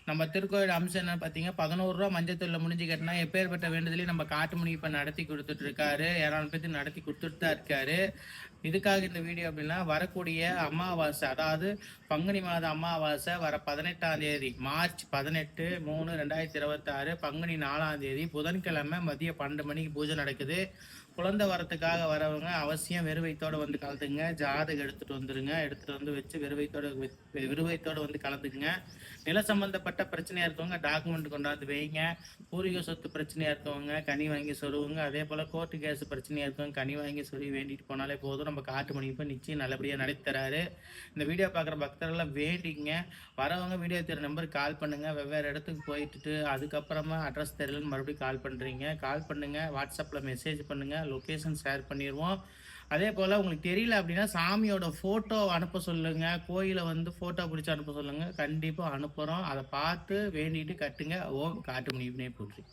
நம்ம திருக்கோயில் அம்சம் என்னன்னு பார்த்தீங்க, 11 ரூபா மஞ்சத்தூள்ல முடிஞ்சு கட்டினா எப்பேற்பட்ட வேண்டுதலையும் நம்ம காட்டு முனியப்ப நடத்தி கொடுத்துட்டு இருக்காரு. 7 பேத்துக்கு நடத்தி கொடுத்துட்டு தான் இருக்காரு. இதுக்காக இந்த வீடியோ அப்படின்னா, வரக்கூடிய அமாவாசை, அதாவது பங்குனி மாத அமாவாசை வர 18ஆம் தேதி, மார்ச் 18 3 2026 பங்குனி 4ஆம் தேதி புதன்கிழமை மதியம் 12 மணிக்கு பூஜை நடக்குது. குழந்தை வரத்துக்காக வரவங்க அவசியம் வெறுவைத்தோடு வந்து கலந்துங்க. ஜாதகம் எடுத்துகிட்டு வந்துடுங்க. எடுத்துகிட்டு வந்து வச்சு வெறுவைத்தோடு வந்து கலந்துக்குங்க. நில சம்பந்தப்பட்ட பிரச்சனையாக இருக்கவங்க டாக்குமெண்ட் கொண்டாந்து வைங்க. பூர்வீக சொத்து பிரச்சனையாக இருக்கவங்க கனி வாங்கி சொல்லுவாங்க. அதே போல் கோர்ட்டு கேஸ் பிரச்சனையாக இருக்கவங்க கனி வாங்கி சொல்லி வேண்டிட்டு போனாலே போதும். நம்ம காட்டு மணிப்போ நிச்சயம் நல்லபடியாக நடத்தராரு. இந்த வீடியோ பார்க்குற பக்தர்கள்லாம் வேண்டிங்க. வரவங்க வீடியோ தெரிய நம்பருக்கு கால் பண்ணுங்கள். வெவ்வேறு இடத்துக்கு போயிட்டு அதுக்கப்புறமா அட்ரஸ் தெரியலன்னு மறுபடியும் கால் பண்ணுறீங்க. கால் பண்ணுங்கள். வாட்ஸ்அப்பில் மெசேஜ் பண்ணுங்கள். லொக்கேஷன் ஷேர் பண்ணிடுவோம். அதே போல் உங்களுக்கு தெரியல அப்படின்னா சாமியோட ஃபோட்டோ அனுப்ப சொல்லுங்கள். கோயிலை வந்து ஃபோட்டோ பிடிச்சி அனுப்ப சொல்லுங்கள். கண்டிப்பாக அனுப்புகிறோம். அதை பார்த்து வேண்டிட்டு கட்டுங்க. ஓம் காட்டு முனியப்பனே போற்றி.